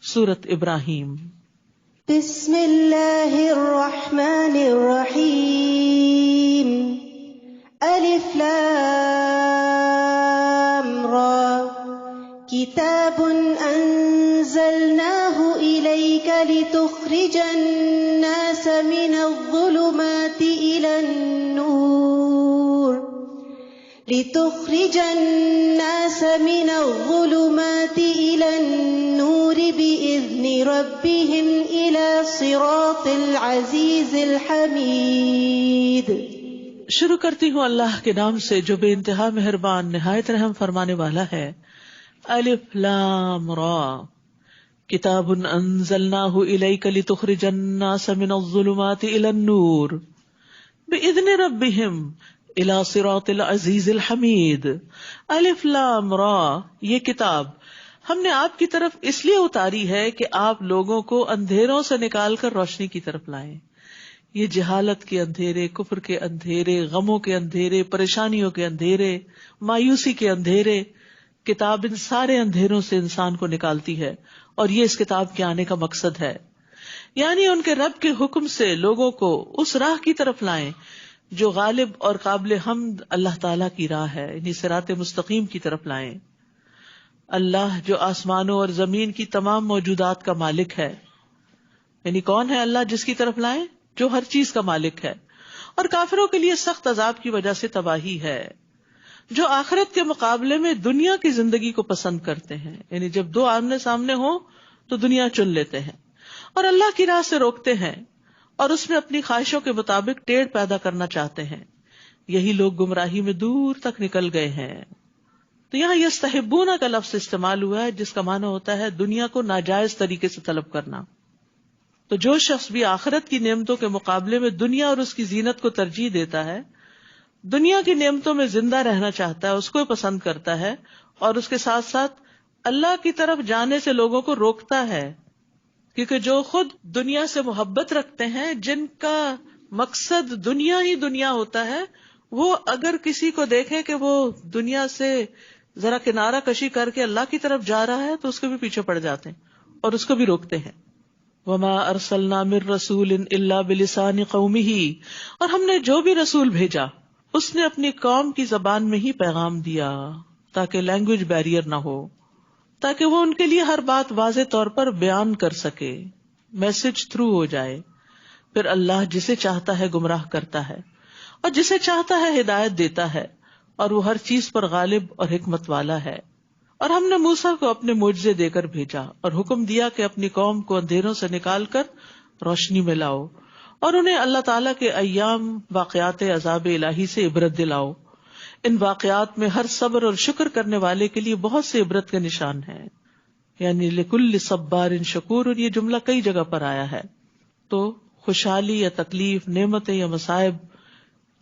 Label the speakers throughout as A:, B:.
A: سورۃ ابراہیم۔
B: بسم اللہ الرحمن الرحیم، الف لام را، کتاب انزلناہ الیک لتخرج الناس من الظلمات الى النور بإذن ربهم إلى صراط العزيز الحميد۔
A: شروع کرتی ہوں اللہ کے نام سے جو بے انتہا مہربان نہایت رحم فرمانے والا ہے۔ الف لام را، کتاب انزلناہ الیک لتخرج الناس من الظلمات الى النور بإذن ربهم الى صراط العزیز الحمید۔ الف لام را، یہ کتاب ہم نے آپ کی طرف اس لیے اتاری ہے کہ آپ لوگوں کو اندھیروں سے نکال کر روشنی کی طرف لائیں۔ یہ جہالت کے اندھیرے، کفر کے اندھیرے، غموں کے اندھیرے، پریشانیوں کے اندھیرے، مایوسی کے اندھیرے، کتاب ان سارے اندھیروں سے انسان کو نکالتی ہے، اور یہ اس کتاب کے آنے کا مقصد ہے، یعنی ان کے رب کے حکم سے لوگوں کو اس راہ کی طرف لائیں جو غالب اور قابل حمد اللہ تعالیٰ کی راہ ہے، یعنی صراط مستقیم کی طرف لائیں۔ اللہ جو آسمانوں اور زمین کی تمام موجودات کا مالک ہے، یعنی کون ہے اللہ جس کی طرف لائیں؟ جو ہر چیز کا مالک ہے، اور کافروں کے لیے سخت عذاب کی وجہ سے تباہی ہے، جو آخرت کے مقابلے میں دنیا کی زندگی کو پسند کرتے ہیں، یعنی جب دو آمنے سامنے ہوں تو دنیا چن لیتے ہیں اور اللہ کی راہ سے روکتے ہیں اور اس میں اپنی خواہشوں کے مطابق ٹیڑھ پیدا کرنا چاہتے ہیں، یہی لوگ گمراہی میں دور تک نکل گئے ہیں۔ تو یہاں یستحبون کا لفظ استعمال ہوا ہے جس کا معنی ہوتا ہے دنیا کو ناجائز طریقے سے طلب کرنا۔ تو جو شخص بھی آخرت کی نعمتوں کے مقابلے میں دنیا اور اس کی زینت کو ترجیح دیتا ہے، دنیا کی نعمتوں میں زندہ رہنا چاہتا ہے، اس کو پسند کرتا ہے، اور اس کے ساتھ ساتھ اللہ کی طرف جانے سے لوگوں کو روکتا ہے، کیونکہ جو خود دنیا سے محبت رکھتے ہیں، جن کا مقصد دنیا ہی دنیا ہوتا ہے، وہ اگر کسی کو دیکھیں کہ وہ دنیا سے ذرا کنارہ کشی کر کے اللہ کی طرف جا رہا ہے تو اس کے بھی پیچھے پڑ جاتے ہیں اور اس کو بھی روکتے ہیں۔ وَمَا أَرْسَلْنَا مِن رَّسُولٍ إِلَّا بِلِسَانِ قَوْمِهِ، اور ہم نے جو بھی رسول بھیجا اس نے اپنی قوم کی زبان میں ہی پیغام دیا، تاکہ لینگویج بیریئر نہ ہو، تاکہ وہ ان کے لیے ہر بات واضح طور پر بیان کر سکے، میسج تھرو ہو جائے۔ پھر اللہ جسے چاہتا ہے گمراہ کرتا ہے اور جسے چاہتا ہے ہدایت دیتا ہے، اور وہ ہر چیز پر غالب اور حکمت والا ہے۔ اور ہم نے موسیٰ کو اپنے معجزے دے کر بھیجا اور حکم دیا کہ اپنی قوم کو اندھیروں سے نکال کر روشنی میں لاؤ، اور انہیں اللہ تعالیٰ کے ایام، واقعات عذاب الہی سے عبرت دلاؤ۔ ان واقعات میں ہر صبر اور شکر کرنے والے کے لیے بہت سے عبرت کے نشان ہیں، یعنی لکل صبار شکور، اور یہ جملہ کئی جگہ پر آیا ہے۔ تو خوشحالی یا تکلیف، نعمتیں یا مصائب،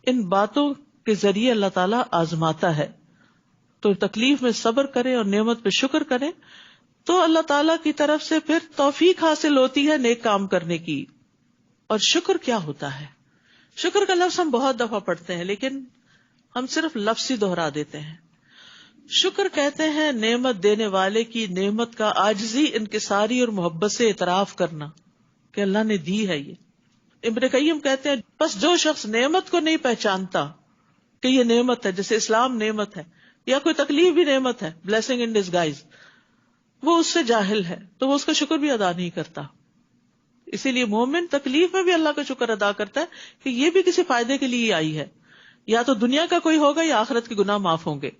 A: ان باتوں کے ذریعے اللہ تعالیٰ آزماتا ہے، تو تکلیف میں صبر کریں اور نعمت پہ شکر کریں تو اللہ تعالیٰ کی طرف سے پھر توفیق حاصل ہوتی ہے نیک کام کرنے کی۔ اور شکر کیا ہوتا ہے؟ شکر کا لفظ ہم بہت دفعہ پڑھتے ہیں لیکن ہم صرف لفظ ہی دہرا دیتے ہیں۔ شکر کہتے ہیں نعمت دینے والے کی نعمت کا عاجزی، انکساری اور محبت سے اعتراف کرنا کہ اللہ نے دی ہے یہ۔ ابن قیم کہتے ہیں بس جو شخص نعمت کو نہیں پہچانتا کہ یہ نعمت ہے، جیسے اسلام نعمت ہے یا کوئی تکلیف بھی نعمت ہے، بلیسنگ ان ڈسگائز، وہ اس سے جاہل ہے تو وہ اس کا شکر بھی ادا نہیں کرتا۔ اسی لیے مومن تکلیف میں بھی اللہ کا شکر ادا کرتا ہے کہ یہ بھی کسی فائدے کے لیے آئی ہے، یا تو دنیا کا کوئی ہوگا یا آخرت کے گناہ معاف ہوں گے۔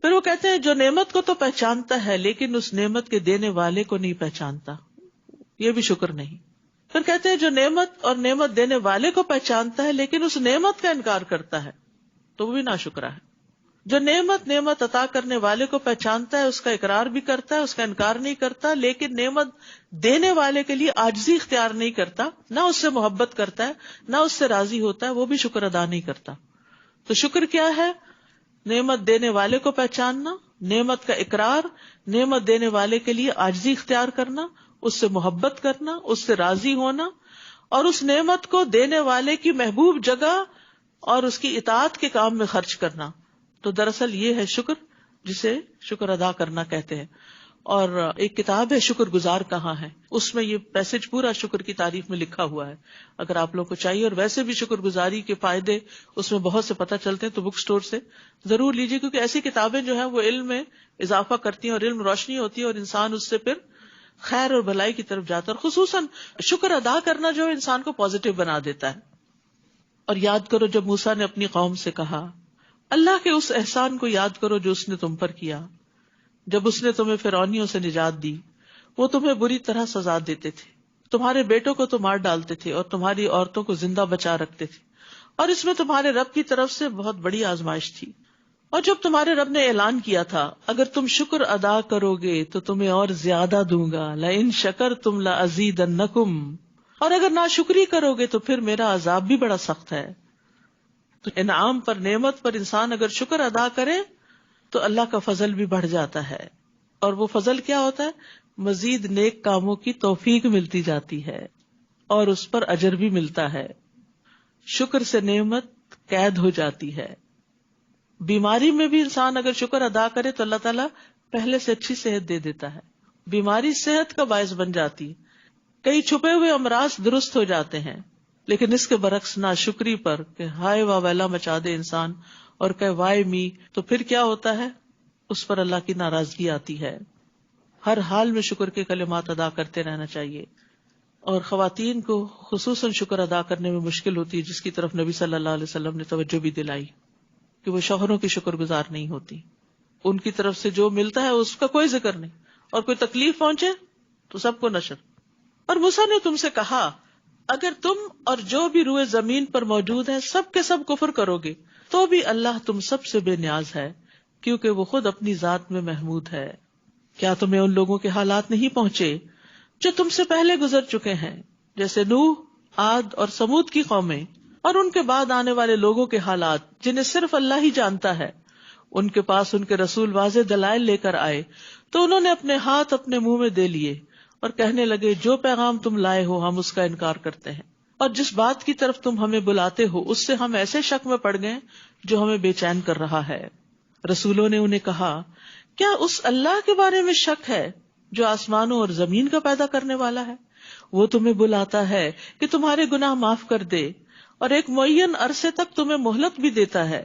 A: پھر وہ کہتے ہیں جو نعمت کو تو پہچانتا ہے لیکن اس نعمت کے دینے والے کو نہیں پہچانتا، یہ بھی شکر نہیں۔ پھر کہتے ہیں جو نعمت اور نعمت دینے والے کو پہچانتا ہے لیکن اس نعمت کا انکار کرتا ہے تو وہ بھی ناشکرا ہے۔ جو نعمت عطا کرنے والے کو پہچانتا ہے، اس کا اقرار بھی کرتا ہے، اس کا انکار نہیں کرتا، لیکن نعمت دینے والے کے لیے عاجزی اختیار نہیں کرتا، نہ اس سے محبت کرتا ہے، نہ اس سے راضی ہوتا ہے، وہ بھی شکر ادا نہیں کرتا۔ تو شکر کیا ہے؟ نعمت دینے والے کو پہچاننا، نعمت کا اقرار، نعمت دینے والے کے لیے عاجزی اختیار کرنا، اس سے محبت کرنا، اس سے راضی ہونا، اور اس نعمت کو دینے والے کی محبوب جگہ اور اس کی اطاعت کے کام میں خرچ کرنا۔ تو دراصل یہ ہے شکر، جسے شکر ادا کرنا کہتے ہیں۔ اور ایک کتاب ہے شکر گزار کہاں ہے، اس میں یہ پیسج پورا شکر کی تعریف میں لکھا ہوا ہے، اگر آپ لوگوں کو چاہیے. اور ویسے بھی شکر گزاری کے فائدے اس میں بہت سے پتہ چلتے ہیں، تو بک سٹور سے ضرور لیجیے، کیونکہ ایسی کتابیں جو ہیں وہ علم میں اضافہ کرتی ہیں اور علم روشنی ہوتی ہے، اور انسان اس سے پھر خیر اور بھلائی کی طرف جاتا ہے. اور خصوصاً شکر ادا کرنا جو انسان کو پازیٹو بنا دیتا ہے. اور یاد کرو جب موسیٰ نے اپنی قوم سے کہا، اللہ کے اس احسان کو یاد کرو جو اس نے تم پر کیا، جب اس نے تمہیں فرعونیوں سے نجات دی. وہ تمہیں بری طرح سزا دیتے تھے، تمہارے بیٹوں کو تو مار ڈالتے تھے اور تمہاری عورتوں کو زندہ بچا رکھتے تھے، اور اس میں تمہارے رب کی طرف سے بہت بڑی آزمائش تھی. اور جب تمہارے رب نے اعلان کیا تھا اگر تم شکر ادا کرو گے تو تمہیں اور زیادہ دوں گا، لئن شکرتم لازیدنکم، اور اگر ناشکری کرو گے تو پھر میرا عذاب بھی بڑا سخت ہے. تو انعام پر، نعمت پر انسان اگر شکر ادا کرے تو اللہ کا فضل بھی بڑھ جاتا ہے. اور وہ فضل کیا ہوتا ہے؟ مزید نیک کاموں کی توفیق ملتی جاتی ہے اور اس پر اجر بھی ملتا ہے. شکر سے نعمت قید ہو جاتی ہے. بیماری میں بھی انسان اگر شکر ادا کرے تو اللہ تعالیٰ پہلے سے اچھی صحت دے دیتا ہے. بیماری صحت کا باعث بن جاتی. کئی چھپے ہوئے امراض درست ہو جاتے ہیں. لیکن اس کے برعکس ناشکری پر کہ ہائے واہ ویلا مچا دے انسان اور کہ وائے می، تو پھر کیا ہوتا ہے؟ اس پر اللہ کی ناراضگی آتی ہے. ہر حال میں شکر کے کلمات ادا کرتے رہنا چاہیے. اور خواتین کو خصوصاً شکر ادا کرنے میں مشکل ہوتی ہے، جس کی طرف نبی صلی اللہ علیہ وسلم نے توجہ بھی دلائی کہ وہ شوہروں کی شکر گزار نہیں ہوتی. ان کی طرف سے جو ملتا ہے اس کا کوئی ذکر نہیں، اور کوئی تکلیف پہنچے تو سب کو نشر. اور موسیٰ نے تم سے کہا اگر تم اور جو بھی روئے زمین پر موجود ہیں سب کے سب کفر کرو گے تو بھی اللہ تم سب سے بے نیاز ہے، کیونکہ وہ خود اپنی ذات میں محمود ہے. کیا تمہیں ان لوگوں کے حالات نہیں پہنچے جو تم سے پہلے گزر چکے ہیں، جیسے نوح، عاد اور سمود کی قومیں، اور ان کے بعد آنے والے لوگوں کے حالات جنہیں صرف اللہ ہی جانتا ہے. ان کے پاس ان کے رسول واضح دلائل لے کر آئے تو انہوں نے اپنے ہاتھ اپنے منہ میں دے لیے اور کہنے لگے جو پیغام تم لائے ہو ہم اس کا انکار کرتے ہیں، اور جس بات کی طرف تم ہمیں بلاتے ہو اس سے ہم ایسے شک میں پڑ گئے جو ہمیں بے چین کر رہا ہے. رسولوں نے انہیں کہا کیا اس اللہ کے بارے میں شک ہے جو آسمانوں اور زمین کا پیدا کرنے والا ہے؟ وہ تمہیں بلاتا ہے کہ تمہارے گناہ معاف کر دے اور ایک معین عرصے تک تمہیں مہلت بھی دیتا ہے.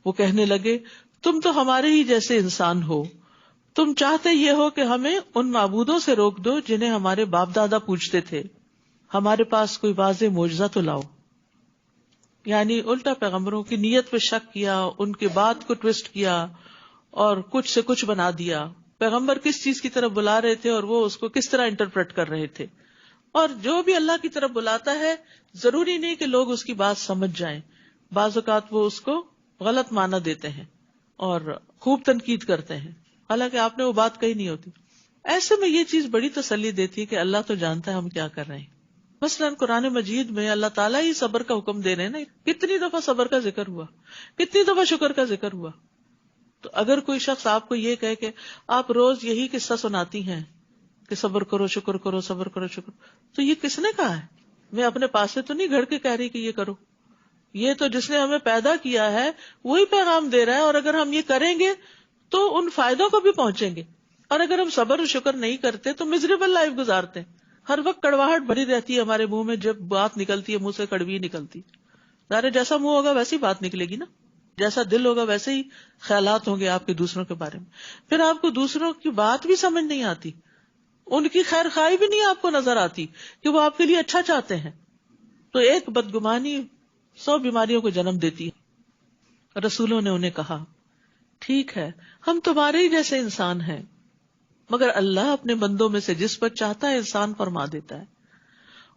A: وہ کہنے لگے تم تو ہمارے ہی جیسے انسان ہو، تم چاہتے یہ ہو کہ ہمیں ان معبودوں سے روک دو جنہیں ہمارے باپ دادا پوجتے تھے، ہمارے پاس کوئی واضح معجزہ تو لاؤ. یعنی الٹا پیغمبروں کی نیت پہ شک کیا، ان کے بات کو ٹویسٹ کیا اور کچھ سے کچھ بنا دیا. پیغمبر کس چیز کی طرف بلا رہے تھے اور وہ اس کو کس طرح انٹرپریٹ کر رہے تھے. اور جو بھی اللہ کی طرف بلاتا ہے ضروری نہیں کہ لوگ اس کی بات سمجھ جائیں، بعض اوقات وہ اس کو غلط معنی دیتے ہیں اور خوب تنقید کرتے ہیں، حالانکہ آپ نے وہ بات کہی نہیں ہوتی. ایسے میں یہ چیز بڑی تسلی دیتی ہے کہ اللہ تو جانتا ہے ہم کیا کر رہے ہیں. مثلاً قرآن مجید میں اللہ تعالیٰ ہی صبر کا حکم دے رہے ہیں نا. کتنی دفعہ صبر کا ذکر ہوا، کتنی دفعہ شکر کا ذکر ہوا. تو اگر کوئی شخص آپ کو یہ کہے کہ آپ روز یہی قصہ سناتی ہیں کہ صبر کرو شکر کرو صبر کرو شکر، تو یہ کس نے کہا ہے؟ میں اپنے پاس سے تو نہیں گھڑ کے کہہ رہی کہ یہ کرو. یہ تو جس نے ہمیں پیدا کیا ہے وہی پیغام دے رہا ہے، اور اگر ہم یہ کریں گے تو ان فائدوں کو بھی پہنچیں گے. اور اگر ہم صبر و شکر نہیں کرتے تو مزریبل لائف گزارتے ہیں. ہر وقت کڑواہٹ بھری رہتی ہے ہمارے منہ میں، جب بات نکلتی ہے منہ سے کڑوی نکلتی. ظاہر جیسا منہ ہوگا ویسی بات نکلے گی نا، جیسا دل ہوگا ویسے ہی خیالات ہوں گے آپ کے دوسروں کے بارے میں. پھر آپ کو دوسروں کی بات بھی سمجھ نہیں آتی، ان کی خیر خواہی بھی نہیں آپ کو نظر آتی کہ وہ آپ کے لیے اچھا چاہتے ہیں. تو ایک بدگمانی 100 بیماریوں کو جنم دیتی ہے. رسولوں نے انہیں کہا ٹھیک ہے ہم تمہارے ہی جیسے انسان ہیں، مگر اللہ اپنے بندوں میں سے جس پر چاہتا ہے انسان فرما دیتا ہے.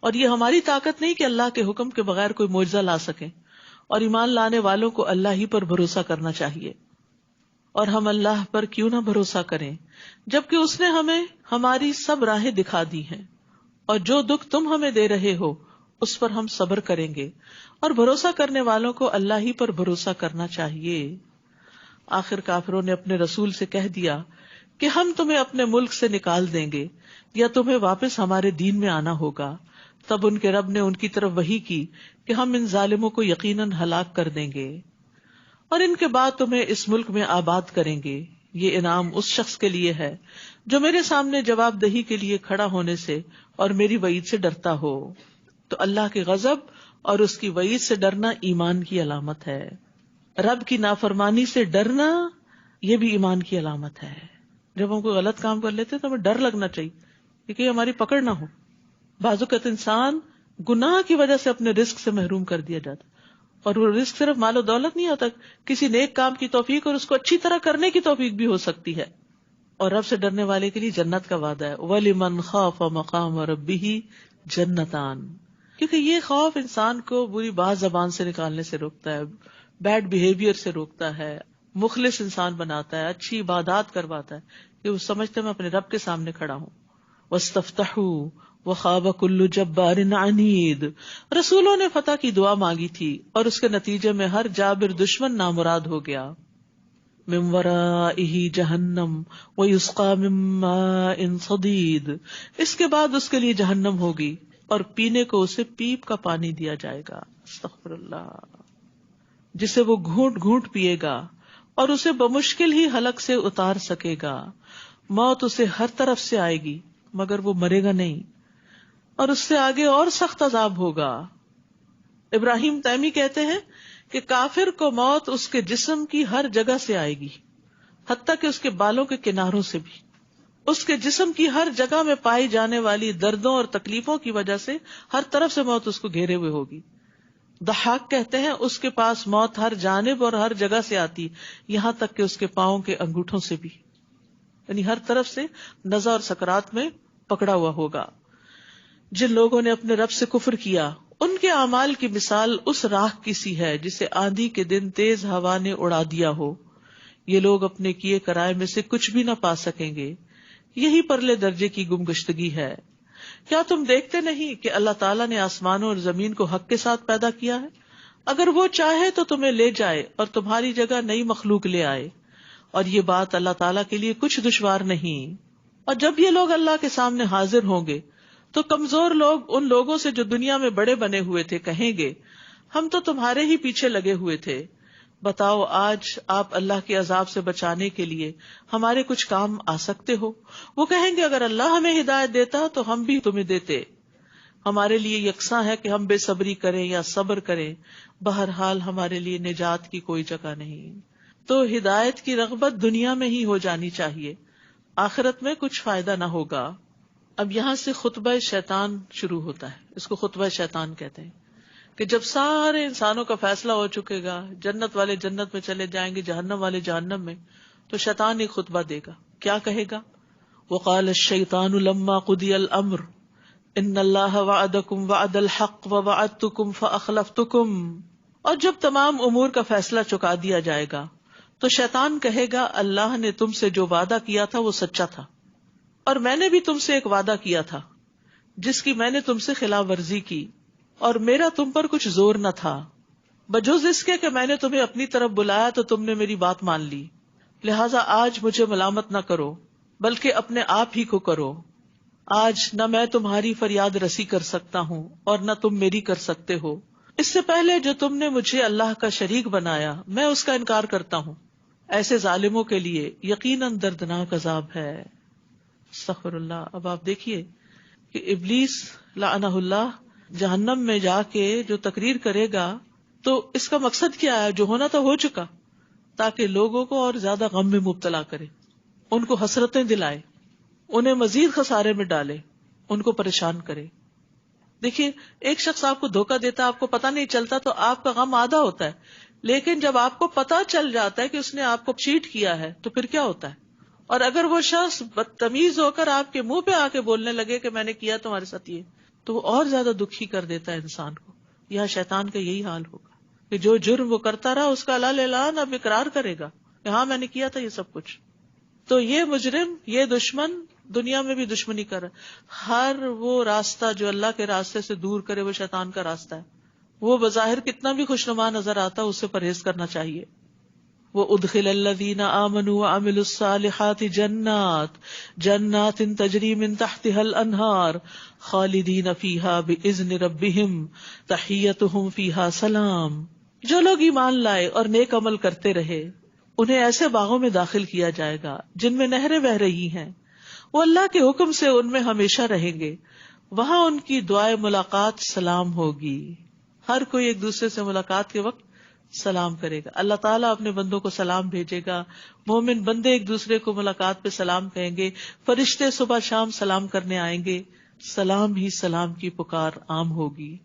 A: اور یہ ہماری طاقت نہیں کہ اللہ کے حکم کے بغیر کوئی معجزہ لا سکیں، اور ایمان لانے والوں کو اللہ ہی پر بھروسہ کرنا چاہیے. اور ہم اللہ پر کیوں نہ بھروسہ کریں جبکہ اس نے ہمیں ہماری سب راہیں دکھا دی ہیں، اور جو دکھ تم ہمیں دے رہے ہو اس پر ہم صبر کریں گے، اور بھروسہ کرنے والوں کو اللہ ہی پر بھروسہ کرنا چاہیے. آخر کافروں نے اپنے رسول سے کہہ دیا کہ ہم تمہیں اپنے ملک سے نکال دیں گے یا تمہیں واپس ہمارے دین میں آنا ہوگا. تب ان کے رب نے ان کی طرف وحی کی کہ ہم ان ظالموں کو یقیناً ہلاک کر دیں گے اور ان کے بعد تمہیں اس ملک میں آباد کریں گے. یہ انعام اس شخص کے لیے ہے جو میرے سامنے جواب دہی کے لیے کھڑا ہونے سے اور میری وعید سے ڈرتا ہو. تو اللہ کے غضب اور اس کی وعید سے ڈرنا ایمان کی علامت ہے. رب کی نافرمانی سے ڈرنا یہ بھی ایمان کی علامت ہے. جب ہم کوئی غلط کام کر لیتے تو ہمیں ڈر لگنا چاہیے کہ ہماری پکڑ نہ ہو. بعض اوقات انسان گناہ کی وجہ سے اپنے رزق سے محروم کر دیا جاتا، اور وہ رزق صرف مال و دولت نہیں ہوتا، کسی نیک کام کی توفیق اور اس کو اچھی طرح کرنے کی توفیق بھی ہو سکتی ہے. اور رب سے ڈرنے والے کے لیے جنت کا وعدہ ہے. وَلِمَنْ خَافَ مَقَامَ رَبِّهِ جَنَّتَانِ. کیونکہ یہ خوف انسان کو بری بات زبان سے نکالنے سے روکتا ہے، بیڈ بیہیویئر سے روکتا ہے، مخلص انسان بناتا ہے، اچھی عبادات کرواتا ہے کہ وہ سمجھتے میں اپنے رب کے سامنے کھڑا ہوں. وَاسْتَفْتَحُوا وَخَابَ كُلُّ جَبَّارٍ عَنِيدٍ. رسولوں نے فتح کی دعا مانگی تھی اور اس کے نتیجے میں ہر جابر دشمن نامراد ہو گیا. مِن وَرَائِهِ جَهَنَّمُ وَيُسْقَى مِن مَّاءٍ صَدِيدٍ. اس کے بعد اس کے لیے جہنم ہوگی اور پینے کو اسے پیپ کا پانی دیا جائے گا. استغفر اللہ. جسے وہ گھونٹ گھونٹ پیے گا اور اسے بمشکل ہی حلق سے اتار سکے گا. موت اسے ہر طرف سے آئے گی مگر وہ مرے گا نہیں، اور اس سے آگے اور سخت عذاب ہوگا. ابراہیم تیمی کہتے ہیں کہ کافر کو موت اس کے جسم کی ہر جگہ سے آئے گی، حتیٰ کہ اس کے بالوں کے کناروں سے بھی. اس کے جسم کی ہر جگہ میں پائی جانے والی دردوں اور تکلیفوں کی وجہ سے ہر طرف سے موت اس کو گھیرے ہوئے ہوگی. ضحاک کہتے ہیں اس کے پاس موت ہر جانب اور ہر جگہ سے آتی، یہاں تک کہ اس کے پاؤں کے انگوٹھوں سے بھی، یعنی ہر طرف سے نزع اور سکرات میں پکڑا ہوا ہوگا. جن لوگوں نے اپنے رب سے کفر کیا ان کے اعمال کی مثال اس راکھ کی سی ہے جسے آندھی کے دن تیز ہوا نے اڑا دیا ہو. یہ لوگ اپنے کیے کرائے میں سے کچھ بھی نہ پا سکیں گے. یہی پرلے درجے کی گمگشتگی ہے. کیا تم دیکھتے نہیں کہ اللہ تعالیٰ نے آسمانوں اور زمین کو حق کے ساتھ پیدا کیا ہے؟ اگر وہ چاہے تو تمہیں لے جائے اور تمہاری جگہ نئی مخلوق لے آئے، اور یہ بات اللہ تعالیٰ کے لیے کچھ دشوار نہیں. اور جب یہ لوگ اللہ کے سامنے حاضر ہوں گے تو کمزور لوگ ان لوگوں سے جو دنیا میں بڑے بنے ہوئے تھے کہیں گے ہم تو تمہارے ہی پیچھے لگے ہوئے تھے، بتاؤ آج آپ اللہ کے عذاب سے بچانے کے لیے ہمارے کچھ کام آ سکتے ہو؟ وہ کہیں گے اگر اللہ ہمیں ہدایت دیتا تو ہم بھی تمہیں دیتے. ہمارے لیے یکساں ہے کہ ہم بے صبری کریں یا صبر کریں، بہرحال ہمارے لیے نجات کی کوئی جگہ نہیں. تو ہدایت کی رغبت دنیا میں ہی ہو جانی چاہیے، آخرت میں کچھ فائدہ نہ ہوگا. اب یہاں سے خطبہ شیطان شروع ہوتا ہے. اس کو خطبہ شیطان کہتے ہیں کہ جب سارے انسانوں کا فیصلہ ہو چکے گا، جنت والے جنت میں چلے جائیں گے، جہنم والے جہنم میں، تو شیطان ایک خطبہ دے گا. کیا کہے گا؟ وقال الشیطان لما قضی الامر ان اللہ وعدکم وعد الحق ووعدتکم فاخلفتکم. اور جب تمام امور کا فیصلہ چکا دیا جائے گا تو شیطان کہے گا اللہ نے تم سے جو وعدہ کیا تھا وہ سچا تھا، اور میں نے بھی تم سے ایک وعدہ کیا تھا جس کی میں نے تم سے خلاف ورزی کی، اور میرا تم پر کچھ زور نہ تھا، بجز اس کے کہ میں نے تمہیں اپنی طرف بلایا تو تم نے میری بات مان لی. لہٰذا آج مجھے ملامت نہ کرو بلکہ اپنے آپ ہی کو کرو. آج نہ میں تمہاری فریاد رسی کر سکتا ہوں اور نہ تم میری کر سکتے ہو. اس سے پہلے جو تم نے مجھے اللہ کا شریک بنایا میں اس کا انکار کرتا ہوں. ایسے ظالموں کے لیے یقیناً دردناک عذاب ہے. استغفر اللہ. اب آپ دیکھیے کہ ابلیس لعنہ اللہ جہنم میں جا کے جو تقریر کرے گا تو اس کا مقصد کیا ہے؟ جو ہونا تو ہو چکا، تاکہ لوگوں کو اور زیادہ غم میں مبتلا کرے، ان کو حسرتیں دلائے، انہیں مزید خسارے میں ڈالے، ان کو پریشان کرے. دیکھیے ایک شخص آپ کو دھوکہ دیتا، آپ کو پتہ نہیں چلتا تو آپ کا غم آدھا ہوتا ہے، لیکن جب آپ کو پتہ چل جاتا ہے کہ اس نے آپ کو چیٹ کیا ہے تو پھر کیا ہوتا ہے؟ اور اگر وہ شخص بدتمیز ہو کر آپ کے منہ پہ آ کے بولنے لگے کہ میں نے کیا تمہارے ساتھ یہ، تو وہ اور زیادہ دکھی کر دیتا ہے انسان کو. یہاں شیطان کا یہی حال ہوگا کہ جو جرم وہ کرتا رہا اس کا اعلان اب اقرار کرے گا کہ ہاں میں نے کیا تھا یہ سب کچھ. تو یہ مجرم، یہ دشمن دنیا میں بھی دشمنی کر رہا ہے. ہر وہ راستہ جو اللہ کے راستے سے دور کرے وہ شیطان کا راستہ ہے. وہ بظاہر کتنا بھی خوشنما نظر آتا ہے اس سے پرہیز کرنا چاہیے. وَأُدْخِلَ الَّذِينَ آمَنُوا وَعَمِلُوا الصَّالِحَاتِ جَنَّاتٍ تَجْرِي مِن تَحْتِهَا الْأَنْهَارُ خَالِدِينَ فِيهَا بِإِذْنِ رَبِّهِمْ تَحِيَّتُهُمْ فِيهَا سَلَامٌ. جو لوگ ایمان لائے اور نیک عمل کرتے رہے انہیں ایسے باغوں میں داخل کیا جائے گا جن میں نہریں بہ رہی ہیں، وہ اللہ کے حکم سے ان میں ہمیشہ رہیں گے، وہاں ان کی دعائے ملاقات سلام ہوگی. ہر کوئی ایک دوسرے سے ملاقات کے وقت سلام کرے گا. اللہ تعالیٰ اپنے بندوں کو سلام بھیجے گا، مومن بندے ایک دوسرے کو ملاقات پہ سلام کہیں گے، فرشتے صبح شام سلام کرنے آئیں گے، سلام ہی سلام کی پکار عام ہوگی.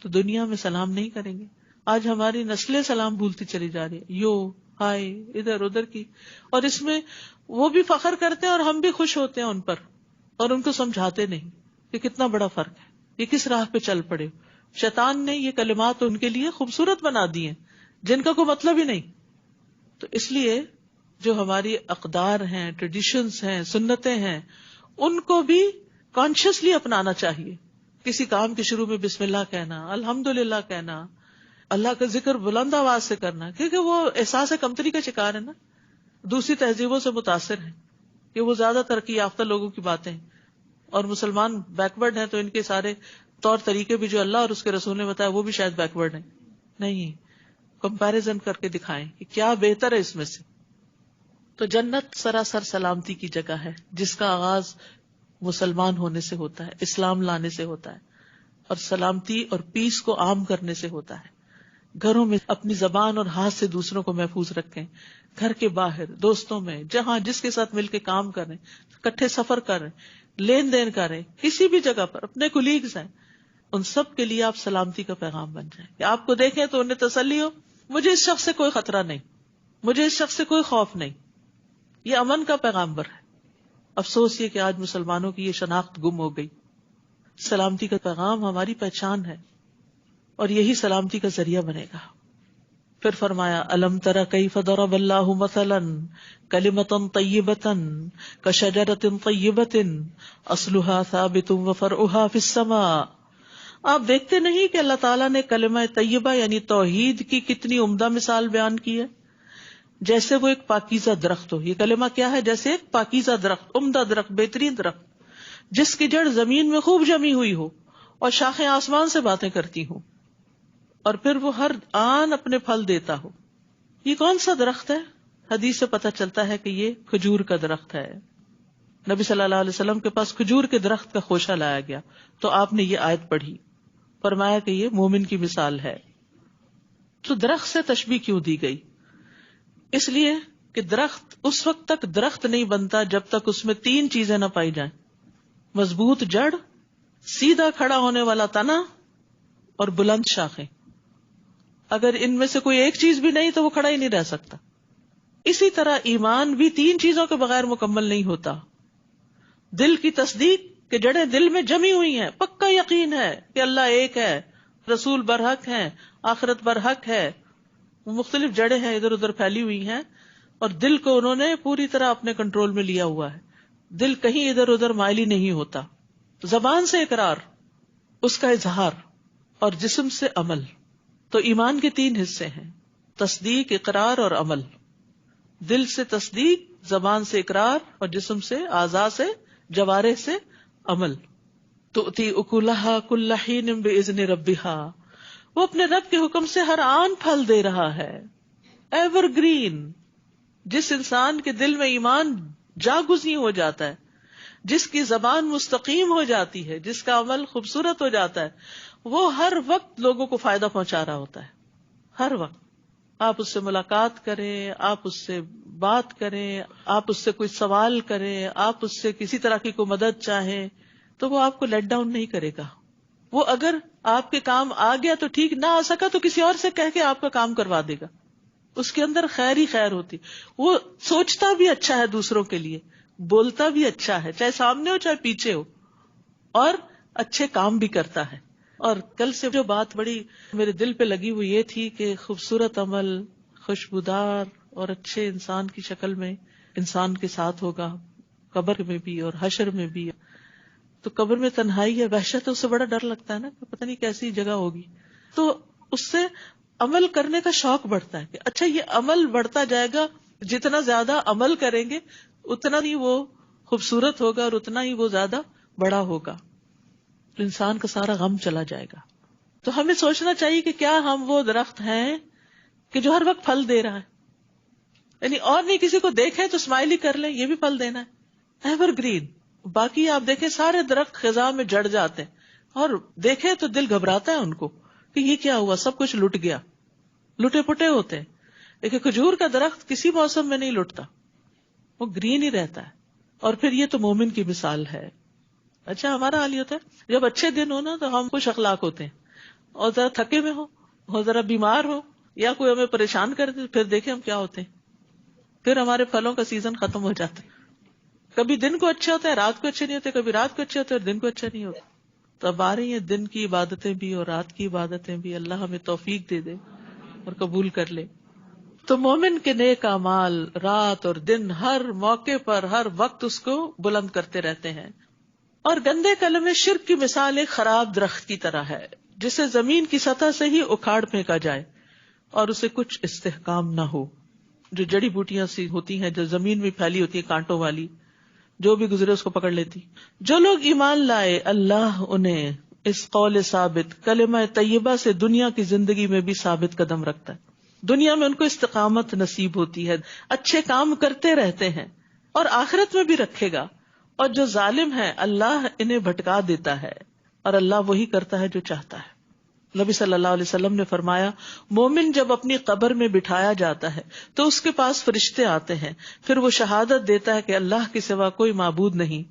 A: تو دنیا میں سلام نہیں کریں گے. آج ہماری نسلیں سلام بھولتی چلی جا رہی ہے، یو ہائے ادھر ادھر کی، اور اس میں وہ بھی فخر کرتے ہیں اور ہم بھی خوش ہوتے ہیں ان پر، اور ان کو سمجھاتے نہیں کہ کتنا بڑا فرق ہے، یہ کس راہ پہ چل پڑے. شیطان نے یہ کلمات ان کے لیے خوبصورت بنا دی ہیں جن کا کوئی مطلب ہی نہیں. تو اس لیے جو ہماری اقدار ہیں، ٹریڈیشنز ہیں، سنتیں ہیں، ان کو بھی کانشیسلی اپنانا چاہیے. کسی کام کے شروع میں بسم اللہ کہنا، الحمدللہ کہنا، اللہ کا ذکر بلند آواز سے کرنا، کیونکہ وہ احساس کمتری کا شکار ہے نا، دوسری تہذیبوں سے متاثر ہیں کہ وہ زیادہ ترقی یافتہ لوگوں کی باتیں ہیں، اور مسلمان بیکورڈ ہیں تو ان کے سارے طور طریقے بھی جو اللہ اور اس کے رسول نے بتایا وہ بھی شاید بیکورڈ ہیں. نہیں، کمپیریزن کر کے دکھائیں کہ کیا بہتر ہے اس میں سے. تو جنت سراسر سلامتی کی جگہ ہے جس کا آغاز مسلمان ہونے سے ہوتا ہے، اسلام لانے سے ہوتا ہے، اور سلامتی اور پیس کو عام کرنے سے ہوتا ہے. گھروں میں اپنی زبان اور ہاتھ سے دوسروں کو محفوظ رکھیں، گھر کے باہر، دوستوں میں، جہاں جس کے ساتھ مل کے کام کریں، اکٹھے سفر کریں، لین دین کریں، کسی بھی جگہ پر اپنے کولیگز ہیں، ان سب کے لیے آپ سلامتی کا پیغام بن جائیں کہ آپ کو دیکھیں تو انہیں تسلی ہو، مجھے اس شخص سے کوئی خطرہ نہیں، مجھے اس شخص سے کوئی خوف نہیں. یہ امن کا پیغامبر ہے. افسوس یہ کہ آج مسلمانوں کی یہ شناخت گم ہو گئی. سلامتی کا پیغام ہماری پہچان ہے اور یہی سلامتی کا ذریعہ بنے گا. پھر فرمایا الم تر کیف ضرب اللہ مثلا کلمۃ طیبۃ کشجرۃ طیبۃ اصلها ثابت وفرعها فی السماء. آپ دیکھتے نہیں کہ اللہ تعالیٰ نے کلمہ طیبہ یعنی توحید کی کتنی عمدہ مثال بیان کی ہے، جیسے وہ ایک پاکیزہ درخت ہو. یہ کلمہ کیا ہے؟ جیسے ایک پاکیزہ درخت، عمدہ درخت، بہترین درخت جس کی جڑ زمین میں خوب جمی ہوئی ہو اور شاخیں آسمان سے باتیں کرتی ہوں، اور پھر وہ ہر آن اپنے پھل دیتا ہو. یہ کون سا درخت ہے؟ حدیث سے پتہ چلتا ہے کہ یہ کھجور کا درخت ہے. نبی صلی اللہ علیہ وسلم کے پاس کھجور کے درخت کا خوشہ لایا گیا تو آپ نے یہ آیت پڑھی، فرمایا کہ یہ مومن کی مثال ہے. تو درخت سے تشبیہ کیوں دی گئی؟ اس لیے کہ درخت اس وقت تک درخت نہیں بنتا جب تک اس میں تین چیزیں نہ پائی جائیں: مضبوط جڑ، سیدھا کھڑا ہونے والا تنا، اور بلند شاخیں. اگر ان میں سے کوئی ایک چیز بھی نہیں تو وہ کھڑا ہی نہیں رہ سکتا. اسی طرح ایمان بھی تین چیزوں کے بغیر مکمل نہیں ہوتا: دل کی تصدیق کہ جڑیں دل میں جمی ہوئی ہیں، پکا یقین ہے کہ اللہ ایک ہے، رسول برحق ہیں، آخرت برحق ہے، مختلف جڑیں ہیں ادھر ادھر پھیلی ہوئی ہیں، اور دل کو انہوں نے پوری طرح اپنے کنٹرول میں لیا ہوا ہے، دل کہیں ادھر ادھر مائل ہی نہیں ہوتا. زبان سے اقرار، اس کا اظہار، اور جسم سے عمل. تو ایمان کے تین حصے ہیں: تصدیق، اقرار اور عمل. دل سے تصدیق، زبان سے اقرار، اور جسم سے، اعضاء سے، جوارح سے عمل. تؤتی اکلہا کل حین باذن ربہا، وہ اپنے رب کے حکم سے ہر آن پھل دے رہا ہے. Ever green. جس انسان کے دل میں ایمان جاگزیں ہو جاتا ہے، جس کی زبان مستقیم ہو جاتی ہے، جس کا عمل خوبصورت ہو جاتا ہے، وہ ہر وقت لوگوں کو فائدہ پہنچا رہا ہوتا ہے. ہر وقت آپ اس سے ملاقات کریں، آپ اس سے بات کریں، آپ اس سے کوئی سوال کریں، آپ اس سے کسی طرح کی کوئی مدد چاہیں، تو وہ آپ کو لیٹ ڈاؤن نہیں کرے گا. وہ اگر آپ کے کام آ گیا تو ٹھیک، نہ آ سکا تو کسی اور سے کہہ کے آپ کا کام کروا دے گا. اس کے اندر خیر ہی خیر ہوتی. وہ سوچتا بھی اچھا ہے دوسروں کے لیے، بولتا بھی اچھا ہے، چاہے سامنے ہو چاہے پیچھے ہو، اور اچھے کام بھی کرتا ہے. اور کل سے جو بات بڑی میرے دل پہ لگی ہوئی یہ تھی کہ خوبصورت عمل، خوشبودار اور اچھے انسان کی شکل میں انسان کے ساتھ ہوگا، قبر میں بھی اور حشر میں بھی. تو قبر میں تنہائی ہے، وحشت ہے، اس سے بڑا ڈر لگتا ہے نا کہ پتہ نہیں کیسی جگہ ہوگی. تو اس سے عمل کرنے کا شوق بڑھتا ہے کہ اچھا یہ عمل بڑھتا جائے گا، جتنا زیادہ عمل کریں گے اتنا ہی وہ خوبصورت ہوگا اور اتنا ہی وہ زیادہ بڑا ہوگا. انسان کا سارا غم چلا جائے گا. تو ہمیں سوچنا چاہیے کہ کیا ہم وہ درخت ہیں کہ جو ہر وقت پھل دے رہا ہے، یعنی اور نہیں کسی کو دیکھیں تو اسمائل ہی کر لیں، یہ بھی پھل دینا ہے، ایور گرین. باقی آپ دیکھیں سارے درخت خزاں میں جڑ جاتے ہیں، اور دیکھیں تو دل گھبراتا ہے ان کو کہ یہ کیا ہوا، سب کچھ لٹ گیا، لٹے پٹے ہوتے ہیں. لیکن کھجور کا درخت کسی موسم میں نہیں لٹتا، وہ گرین ہی رہتا ہے. اور پھر یہ تو مومن کی مثال ہے. اچھا ہمارا حال یہ ہوتا ہے جب اچھے دن ہو نا تو ہم خوش اخلاق ہوتے ہیں، اور ذرا تھکے میں ہو اور ذرا بیمار ہو یا کوئی ہمیں پریشان کر دے، پھر دیکھیں ہم کیا ہوتے ہیں، پھر ہمارے پھلوں کا سیزن ختم ہو جاتا ہے. کبھی دن کو اچھے ہوتے ہیں، رات کو اچھے نہیں ہوتے، کبھی رات کو اچھے ہوتے ہیں اور دن کو اچھا نہیں ہوتا. تو اب آ رہی ہیں دن کی عبادتیں بھی اور رات کی عبادتیں بھی، اللہ ہمیں توفیق دے دے اور قبول کر لے. تو مومن کے نیک اعمال رات اور دن ہر موقع پر ہر وقت اس کو بلند کرتے رہتے ہیں. اور گندے کلمے شرک کی مثال ایک خراب درخت کی طرح ہے جسے زمین کی سطح سے ہی اکھاڑ پھینکا جائے اور اسے کچھ استحکام نہ ہو. جو جڑی بوٹیاں سی ہوتی ہیں جو زمین میں پھیلی ہوتی ہیں کانٹوں والی، جو بھی گزرے اس کو پکڑ لیتی. جو لوگ ایمان لائے اللہ انہیں اس قول ثابت کلمہ طیبہ سے دنیا کی زندگی میں بھی ثابت قدم رکھتا ہے. دنیا میں ان کو استقامت نصیب ہوتی ہے، اچھے کام کرتے رہتے ہیں، اور آخرت میں بھی رکھے گا. اور جو ظالم ہے اللہ انہیں بھٹکا دیتا ہے، اور اللہ وہی کرتا ہے جو چاہتا ہے. نبی صلی اللہ علیہ وسلم نے فرمایا مومن جب اپنی قبر میں بٹھایا جاتا ہے تو اس کے پاس فرشتے آتے ہیں، پھر وہ شہادت دیتا ہے کہ اللہ کے سوا کوئی معبود نہیں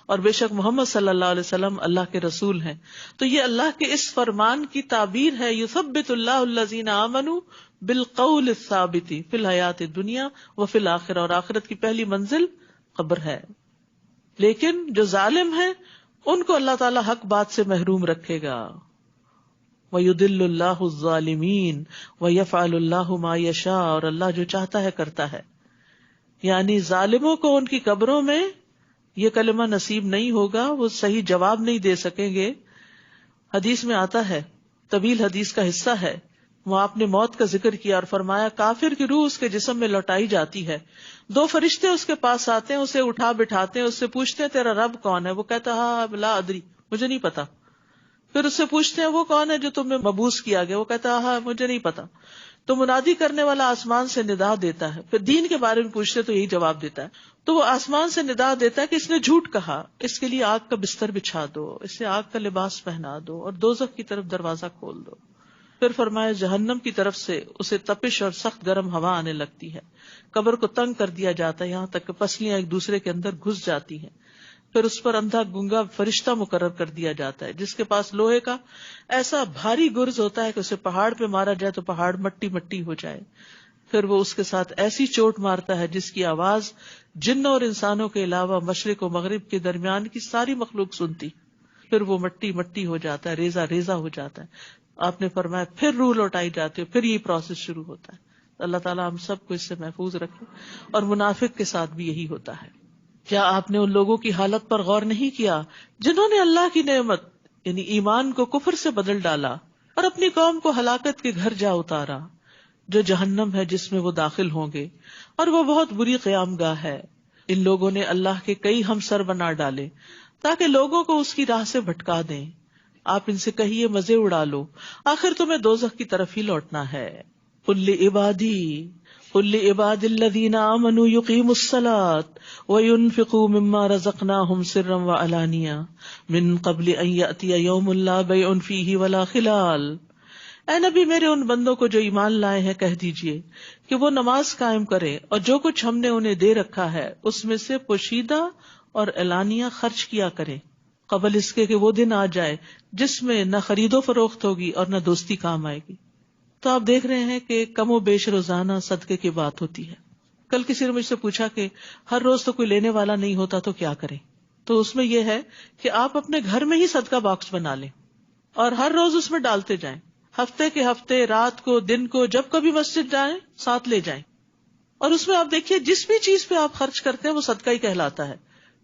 A: اور بے شک محمد صلی اللہ علیہ وسلم اللہ کے رسول ہیں. تو یہ اللہ کے اس فرمان کی تعبیر ہے یثبت اللہ الذین آمنوا بالقول الثابت فی الحیات الدنیا وفی الآخرہ، اور آخرت کی پہلی منزل قبر ہے. لیکن جو ظالم ہیں ان کو اللہ تعالی حق بات سے محروم رکھے گا. وَيُضِلُّ اللَّهُ الظَّالِمِينَ وَيَفْعَلُ اللَّهُ مَا يَشَاءُ، اور اللہ جو چاہتا ہے کرتا ہے. یعنی ظالموں کو ان کی قبروں میں یہ کلمہ نصیب نہیں ہوگا، وہ صحیح جواب نہیں دے سکیں گے. حدیث میں آتا ہے، طویل حدیث کا حصہ ہے، وہ آپ نے موت کا ذکر کیا اور فرمایا کافر کی روح اس کے جسم میں لوٹائی جاتی ہے، دو فرشتے اس کے پاس آتے ہیں، اسے اٹھا بٹھاتے ہیں، اس سے پوچھتے ہیں تیرا رب کون ہے؟ وہ کہتا ہاں لا ادری، مجھے نہیں پتا. پھر اس سے پوچھتے ہیں وہ کون ہے جو تمہیں مبعوث کیا گیا؟ وہ کہتا ہاں مجھے نہیں پتا. تو منادی کرنے والا آسمان سے ندا دیتا ہے، پھر دین کے بارے میں پوچھتے تو یہی جواب دیتا ہے. تو وہ آسمان سے ندا دیتا ہے کہ اس نے جھوٹ کہا، اس کے لیے آگ کا بستر بچھا دو، اسے آگ کا لباس پہنا دو اور دوزخ کی طرف دروازہ کھول دو. پھر فرمایا جہنم کی طرف سے اسے تپش اور سخت گرم ہوا آنے لگتی ہے، قبر کو تنگ کر دیا جاتا ہے یہاں تک کہ پسلیاں ایک دوسرے کے اندر گھس جاتی ہیں. پھر اس پر اندھا گنگا فرشتہ مقرر کر دیا جاتا ہے جس کے پاس لوہے کا ایسا بھاری گرز ہوتا ہے کہ اسے پہاڑ پہ مارا جائے تو پہاڑ مٹی مٹی ہو جائے. پھر وہ اس کے ساتھ ایسی چوٹ مارتا ہے جس کی آواز جنوں اور انسانوں کے علاوہ مشرق و مغرب کے درمیان کی ساری مخلوق سنتی. پھر وہ مٹی مٹی ہو جاتا ہے، ریزہ ریزہ ہو جاتا ہے. آپ نے فرمایا پھر روح لوٹائی جاتی ہے، پھر یہ پروسیس شروع ہوتا ہے. اللہ تعالیٰ ہم سب کو اس سے محفوظ رکھے. اور منافق کے ساتھ بھی یہی ہوتا ہے. کیا آپ نے ان لوگوں کی حالت پر غور نہیں کیا جنہوں نے اللہ کی نعمت یعنی ایمان کو کفر سے بدل ڈالا اور اپنی قوم کو ہلاکت کے گھر جا اتارا، جو جہنم ہے جس میں وہ داخل ہوں گے اور وہ بہت بری قیام گاہ ہے. ان لوگوں نے اللہ کے کئی ہمسر بنا ڈالے تاکہ لوگوں کو اس کی راہ سے بھٹکا دیں. آپ ان سے کہیے مزے اڑا لو، آخر تمہیں دوزخ کی طرف ہی لوٹنا ہے. قل لعبادی الذین آمنوا یقیموا الصلاة وینفقوا مما رزقناہم سرا وعلانیہ من قبل ان یأتی یوم لا بیع فیہ ولا خلال. اے نبی میرے ان بندوں کو جو ایمان لائے ہیں کہہ دیجئے کہ وہ نماز قائم کریں اور جو کچھ ہم نے انہیں دے رکھا ہے اس میں سے پوشیدہ اور اعلانیہ خرچ کیا کریں، قبل اس کے کہ وہ دن آ جائے جس میں نہ خرید و فروخت ہوگی اور نہ دوستی کام آئے گی. تو آپ دیکھ رہے ہیں کہ کم و بیش روزانہ صدقے کی بات ہوتی ہے. کل کسی نے مجھ سے پوچھا کہ ہر روز تو کوئی لینے والا نہیں ہوتا تو کیا کریں؟ تو اس میں یہ ہے کہ آپ اپنے گھر میں ہی صدقہ باکس بنا لیں اور ہر روز اس میں ڈالتے جائیں. ہفتے کے ہفتے، رات کو، دن کو، جب کبھی مسجد جائیں ساتھ لے جائیں. اور اس میں آپ دیکھیے جس بھی چیز پہ آپ خرچ کرتے ہیں وہ صدقہ ہی کہلاتا ہے.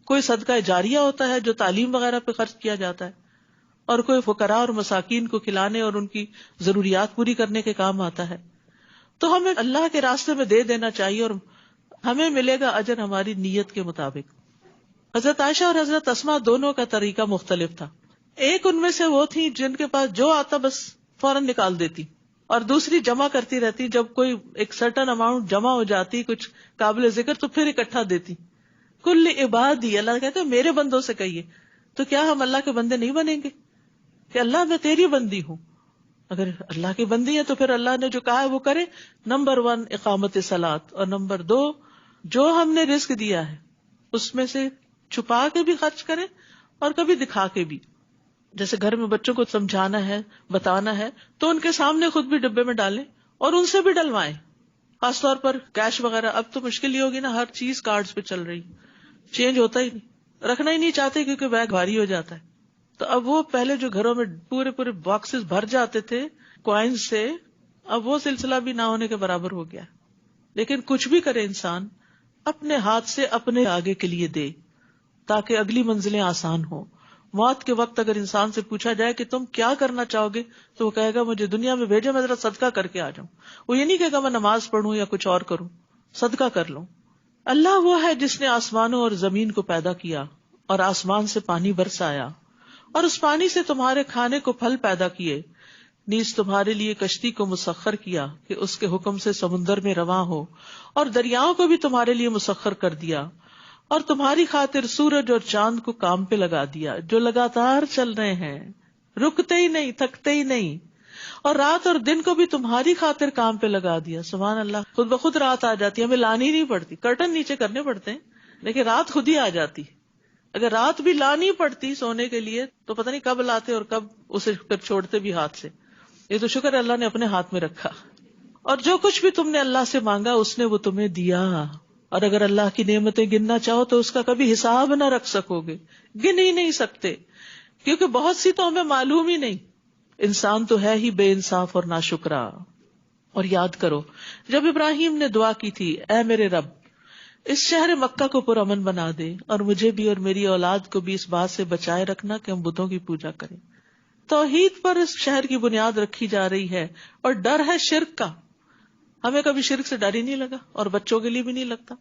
A: کوئی صدقہ جاریہ ہوتا ہے جو تعلیم وغیرہ پہ خرچ کیا جاتا ہے، اور کوئی فقراء اور مساکین کو کھلانے اور ان کی ضروریات پوری کرنے کے کام آتا ہے. تو ہمیں اللہ کے راستے میں دے دینا چاہیے اور ہمیں ملے گا اجر ہماری نیت کے مطابق. حضرت عائشہ اور حضرت اسماء دونوں کا طریقہ مختلف تھا. ایک ان میں سے وہ تھی جن کے پاس جو آتا بس فوراً نکال دیتی، اور دوسری جمع کرتی رہتی، جب کوئی ایک سرٹن اماؤنٹ جمع ہو جاتی کچھ قابل ذکر تو پھر اکٹھا دیتی. کل عبادی، اللہ کہتے ہیں میرے بندوں سے کہیے. تو کیا ہم اللہ کے بندے نہیں بنیں گے کہ اللہ میں تیری بندی ہوں؟ اگر اللہ کی بندی ہے تو پھر اللہ نے جو کہا ہے وہ کرے. نمبر 1 اقامت صلاۃ، اور نمبر 2 جو ہم نے رزق دیا ہے اس میں سے چھپا کے بھی خرچ کریں اور کبھی دکھا کے بھی. جیسے گھر میں بچوں کو سمجھانا ہے، بتانا ہے، تو ان کے سامنے خود بھی ڈبے میں ڈالیں اور ان سے بھی ڈلوائیں. خاص طور پر کیش وغیرہ اب تو مشکل ہی ہوگی نا، ہر چیز کارڈز پہ چل رہی، چینج ہوتا ہی نہیں، رکھنا ہی نہیں چاہتے کیونکہ بیگ بھاری ہو جاتا ہے. تو اب وہ پہلے جو گھروں میں پورے باکسز بھر جاتے تھے کوائنز سے، اب وہ سلسلہ بھی نہ ہونے کے برابر ہو گیا. لیکن کچھ بھی کرے انسان اپنے ہاتھ سے اپنے آگے کے لیے دے تاکہ اگلی منزلیں آسان ہوں. موت کے وقت اگر انسان سے پوچھا جائے کہ تم کیا کرنا چاہو گے تو وہ کہے گا مجھے دنیا میں بھیجو، میں ذرا صدقہ کر کے آ جاؤں. وہ یہ نہیں کہے گا میں نماز پڑھوں یا کچھ اور کروں، صدقہ کر لوں. اللہ وہ ہے جس نے آسمانوں اور زمین کو پیدا کیا اور آسمان سے پانی برسایا اور اس پانی سے تمہارے کھانے کو پھل پیدا کیے، نیز تمہارے لیے کشتی کو مسخر کیا کہ اس کے حکم سے سمندر میں رواں ہو، اور دریاؤں کو بھی تمہارے لیے مسخر کر دیا، اور تمہاری خاطر سورج اور چاند کو کام پہ لگا دیا جو لگاتار چل رہے ہیں، رکتے ہی نہیں، تھکتے ہی نہیں، اور رات اور دن کو بھی تمہاری خاطر کام پہ لگا دیا. سبحان اللہ، خود بخود رات آ جاتی ہے، ہمیں لانی نہیں پڑتی، کرٹن نیچے کرنے پڑتے ہیں لیکن رات خود ہی آ جاتی. اگر رات بھی لانی پڑتی سونے کے لیے تو پتہ نہیں کب لاتے اور کب اسے پھر چھوڑتے بھی ہاتھ سے. یہ تو شکر اللہ نے اپنے ہاتھ میں رکھا. اور جو کچھ بھی تم نے اللہ سے مانگا اس نے وہ تمہیں دیا. اور اگر اللہ کی نعمتیں گننا چاہو تو اس کا کبھی حساب نہ رکھ سکو گے، گن ہی نہیں سکتے، کیونکہ بہت سی تو ہمیں معلوم ہی نہیں. انسان تو ہے ہی بے انصاف اور ناشکرا. اور یاد کرو جب ابراہیم نے دعا کی تھی، اے میرے رب اس شہر مکہ کو پرامن بنا دے اور مجھے بھی اور میری اولاد کو بھی اس بات سے بچائے رکھنا کہ ہم بتوں کی پوجا کریں. توحید پر اس شہر کی بنیاد رکھی جا رہی ہے اور ڈر ہے شرک کا. ہمیں کبھی شرک سے ڈر ہی نہیں لگا اور بچوں کے لیے بھی نہیں لگتا.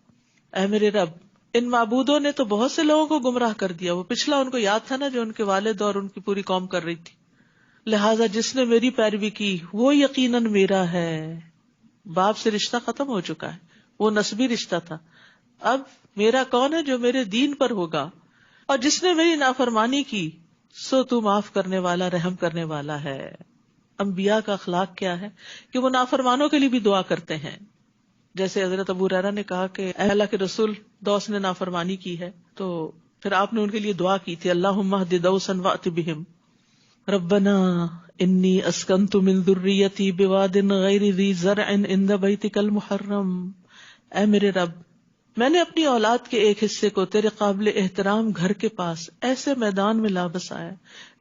A: اے میرے رب ان معبودوں نے تو بہت سے لوگوں کو گمراہ کر دیا. وہ پچھلا ان کو یاد تھا نا جو ان کے والد اور ان کی پوری قوم کر رہی تھی. لہٰذا جس نے میری پیروی کی وہ یقیناً میرا ہے. باپ سے رشتہ ختم ہو چکا ہے، وہ نسبی رشتہ تھا. اب میرا کون ہے جو میرے دین پر ہوگا. اور جس نے میری نافرمانی کی سو تو معاف کرنے والا، رحم کرنے والا ہے. انبیاء کا اخلاق کیا ہے کہ وہ نافرمانوں کے لیے بھی دعا کرتے ہیں. جیسے حضرت ابو ہریرہ نے کہا کہ اے اللہ کے رسول، دوس نے نافرمانی کی ہے تو پھر آپ نے ان کے لیے دعا کی تھی، اللہم اہد دوسا وأت بہم ربنا انی اسکنت من ذریتی بواد غیر ذی زرع عند بیتک المحرم. اے میرے رب میں نے اپنی اولاد کے ایک حصے کو تیرے قابل احترام گھر کے پاس ایسے میدان میں لا بسایا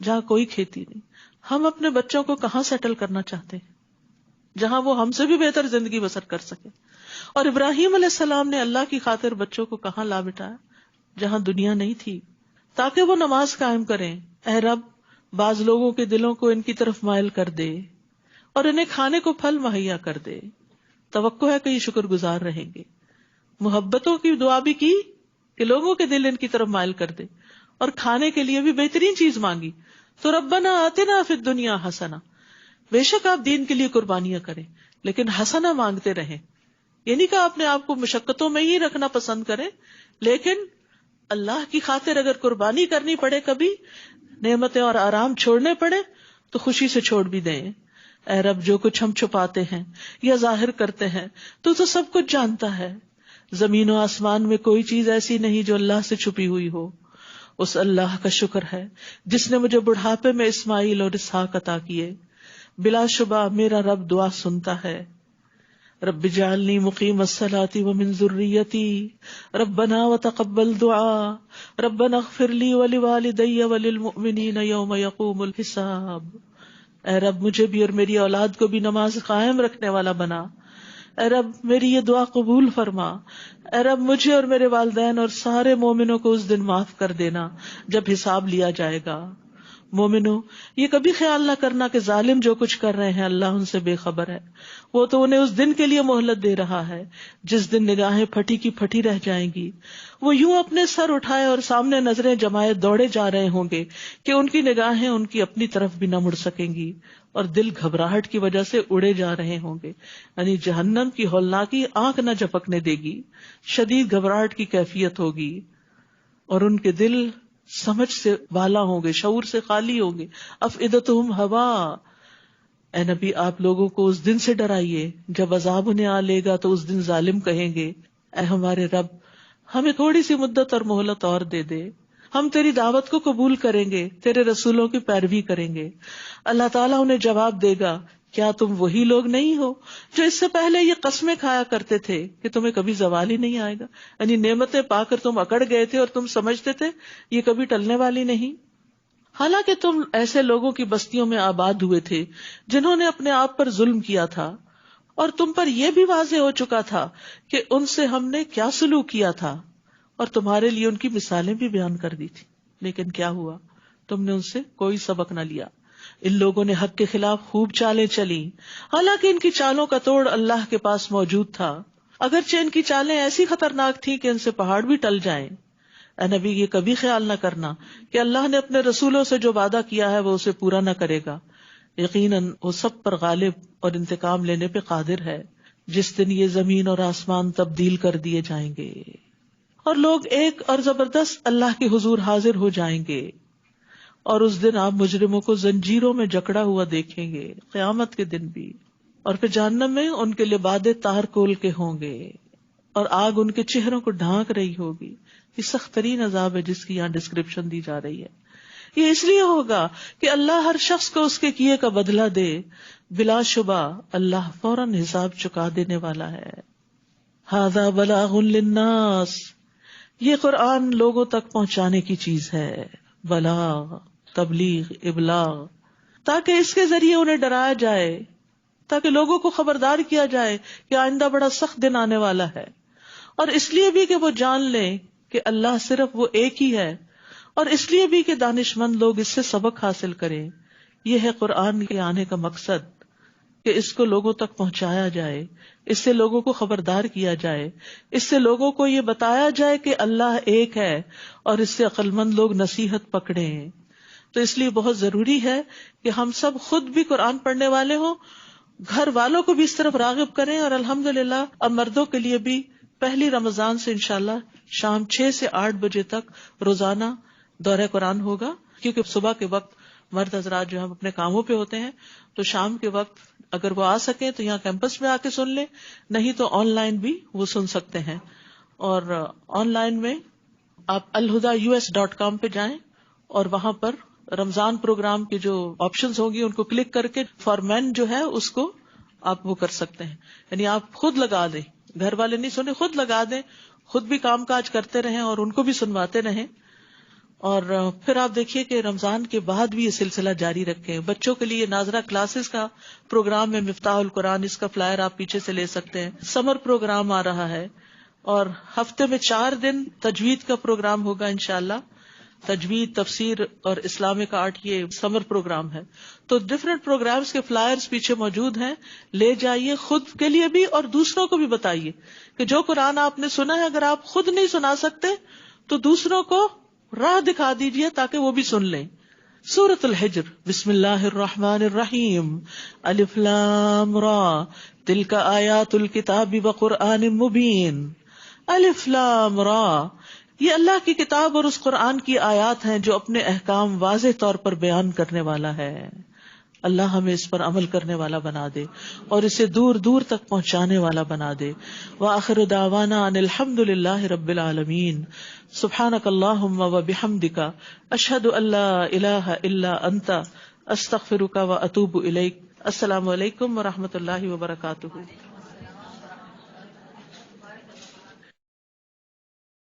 A: جہاں کوئی کھیتی نہیں. ہم اپنے بچوں کو کہاں سیٹل کرنا چاہتے ہیں جہاں وہ ہم سے بھی بہتر زندگی بسر کر سکے. اور ابراہیم علیہ السلام نے اللہ کی خاطر بچوں کو کہاں لا بٹایا؟ جہاں دنیا نہیں تھی، تاکہ وہ نماز قائم کریں. اے رب بعض لوگوں کے دلوں کو ان کی طرف مائل کر دے اور انہیں کھانے کو پھل مہیا کر دے. توقع ہے کہ یہ شکر گزار رہیں گے. محبتوں کی دعا بھی کی کہ لوگوں کے دل ان کی طرف مائل کر دے، اور کھانے کے لیے بھی بہترین چیز مانگی. تو ربنا آتنا فی الدنیا حسنہ، بے شک آپ دین کے لیے قربانیاں کریں لیکن حسنہ مانگتے رہیں. یعنی کہ اپنے آپ کو مشقتوں میں ہی رکھنا پسند کریں، لیکن اللہ کی خاطر اگر قربانی کرنی پڑے، کبھی نعمتیں اور آرام چھوڑنے پڑے تو خوشی سے چھوڑ بھی دیں. اے رب جو کچھ ہم چھپاتے ہیں یا ظاہر کرتے ہیں تو سب کچھ جانتا ہے. زمین و آسمان میں کوئی چیز ایسی نہیں جو اللہ سے چھپی ہوئی ہو. اس اللہ کا شکر ہے جس نے مجھے بڑھاپے میں اسماعیل اور اسحاق عطا کیے. بلا شبہ میرا رب دعا سنتا ہے. رب اجعلنی مقیم الصلاۃ ومن ذریتی ربنا وتقبل دعاء ربنا اغفر لی ولوالدی وللمؤمنین یوم یقوم الحساب. اے رب مجھے بھی اور میری اولاد کو بھی نماز قائم رکھنے والا بنا. اے رب میری یہ دعا قبول فرما. اے رب مجھے اور میرے والدین اور سارے مومنوں کو اس دن معاف کر دینا جب حساب لیا جائے گا. مومنو، یہ کبھی خیال نہ کرنا کہ ظالم جو کچھ کر رہے ہیں اللہ ان سے بے خبر ہے. وہ تو انہیں اس دن کے لیے مہلت دے رہا ہے جس دن نگاہیں پھٹی کی پھٹی رہ جائیں گی. وہ یوں اپنے سر اٹھائے اور سامنے نظریں جمائے دوڑے جا رہے ہوں گے کہ ان کی نگاہیں ان کی اپنی طرف بھی نہ مڑ سکیں گی، اور دل گھبراہٹ کی وجہ سے اڑے جا رہے ہوں گے. یعنی جہنم کی ہولناکی آنکھ نہ جھپکنے دے گی، شدید گھبراہٹ کی کیفیت ہوگی، اور ان کے دل سمجھ سے بالا ہوں گے، شعور سے خالی ہوں گے. افئدتہم ہوا، اے نبی آپ لوگوں کو اس دن سے ڈرائیے جب عذاب انہیں آ لے گا تو اس دن ظالم کہیں گے اے ہمارے رب ہمیں تھوڑی سی مدت اور مہلت اور دے دے، ہم تیری دعوت کو قبول کریں گے، تیرے رسولوں کی پیروی کریں گے. اللہ تعالیٰ انہیں جواب دے گا کیا تم وہی لوگ نہیں ہو جو اس سے پہلے یہ قسمیں کھایا کرتے تھے کہ تمہیں کبھی زوال ہی نہیں آئے گا. یعنی نعمتیں پا کر تم اکڑ گئے تھے اور تم سمجھتے تھے یہ کبھی ٹلنے والی نہیں. حالانکہ تم ایسے لوگوں کی بستیوں میں آباد ہوئے تھے جنہوں نے اپنے آپ پر ظلم کیا تھا، اور تم پر یہ بھی واضح ہو چکا تھا کہ ان سے ہم نے کیا سلوک کیا تھا، اور تمہارے لیے ان کی مثالیں بھی بیان کر دی تھی. لیکن کیا ہوا؟ تم نے ان سے کوئی سبق نہ لیا. ان لوگوں نے حق کے خلاف خوب چالیں چلی، حالانکہ ان کی چالوں کا توڑ اللہ کے پاس موجود تھا، اگرچہ ان کی چالیں ایسی خطرناک تھیں کہ ان سے پہاڑ بھی ٹل جائیں. اے نبی یہ کبھی خیال نہ کرنا کہ اللہ نے اپنے رسولوں سے جو وعدہ کیا ہے وہ اسے پورا نہ کرے گا. یقیناً وہ سب پر غالب اور انتقام لینے پہ قادر ہے. جس دن یہ زمین اور آسمان تبدیل کر دیے جائیں گے اور لوگ ایک اور زبردست اللہ کے حضور حاضر ہو جائیں گے، اور اس دن آپ مجرموں کو زنجیروں میں جکڑا ہوا دیکھیں گے، قیامت کے دن بھی. اور پھر جہنم میں ان کے لبادے تار کول کے ہوں گے اور آگ ان کے چہروں کو ڈھانک رہی ہوگی. یہ سخت ترین عذاب ہے جس کی یہاں ڈسکرپشن دی جا رہی ہے. یہ اس لیے ہوگا کہ اللہ ہر شخص کو اس کے کیے کا بدلہ دے. بلا شبہ اللہ فوراً حساب چکا دینے والا ہے. ھذا بلاغ للناس، یہ قرآن لوگوں تک پہنچانے کی چیز ہے. بلاغ، تبلیغ، ابلاغ، تاکہ اس کے ذریعے انہیں ڈرایا جائے، تاکہ لوگوں کو خبردار کیا جائے کہ آئندہ بڑا سخت دن آنے والا ہے. اور اس لیے بھی کہ وہ جان لیں کہ اللہ صرف وہ ایک ہی ہے، اور اس لیے بھی کہ دانش مند لوگ اس سے سبق حاصل کریں. یہ ہے قرآن کے آنے کا مقصد کہ اس کو لوگوں تک پہنچایا جائے، اس سے لوگوں کو خبردار کیا جائے، اس سے لوگوں کو یہ بتایا جائے کہ اللہ ایک ہے، اور اس سے عقل مند لوگ نصیحت پکڑیں. تو اس لیے بہت ضروری ہے کہ ہم سب خود بھی قرآن پڑھنے والے ہوں، گھر والوں کو بھی اس طرف راغب کریں. اور الحمدللہ اب مردوں کے لیے بھی پہلی رمضان سے انشاءاللہ شام 6 سے 8 بجے تک روزانہ دورہ قرآن ہوگا، کیونکہ صبح کے وقت مرد حضرات جو ہم اپنے کاموں پہ ہوتے ہیں، تو شام کے وقت اگر وہ آ سکیں تو یہاں کیمپس میں آ کے سن لیں، نہیں تو آن لائن بھی وہ سن سکتے ہیں. اور آن لائن میں آپ alhuda.us.com پہ جائیں اور وہاں پر رمضان پروگرام کے جو آپشنز ہوں گی ان کو کلک کر کے فار مین جو ہے اس کو آپ وہ کر سکتے ہیں. یعنی آپ خود لگا دیں، گھر والے نہیں سنیں، خود لگا دیں، خود بھی کام کاج کرتے رہیں اور ان کو بھی سنواتے رہیں. اور پھر آپ دیکھیے کہ رمضان کے بعد بھی یہ سلسلہ جاری رکھیں. بچوں کے لیے ناظرہ کلاسز کا پروگرام ہے مفتاح القرآن، اس کا فلائر آپ پیچھے سے لے سکتے ہیں. سمر پروگرام آ رہا ہے، اور ہفتے میں 4 دن تجوید کا پروگرام ہوگا انشاءاللہ. تجوید، تفسیر اور اسلامک آرٹ یہ سمر پروگرام ہے. تو ڈفرینٹ پروگرامز کے فلائرز پیچھے موجود ہیں، لے جائیے خود کے لیے بھی اور دوسروں کو بھی بتائیے کہ جو قرآن آپ نے سنا ہے اگر آپ خود نہیں سنا سکتے تو دوسروں کو راہ دکھا دیجیے تاکہ وہ بھی سن لیں. سورۃ الحجر، بسم اللہ الرحمن الرحیم، الف لام را، تلک آیات الکتاب وقرآن مبین. الف لام را، یہ اللہ کی کتاب اور اس قرآن کی آیات ہیں جو اپنے احکام واضح طور پر بیان کرنے والا ہے. اللہ ہمیں اس پر عمل کرنے والا بنا دے اور اسے دور دور تک پہنچانے والا بنا دے. وآخر دعوانا ان الحمد للہ رب العالمین. سبحانک اللہم وبحمدک، اشہد ان لا الہ الا انت، استغفرک واتوب الیک. السلام علیکم ورحمۃ اللہ وبرکاتہ.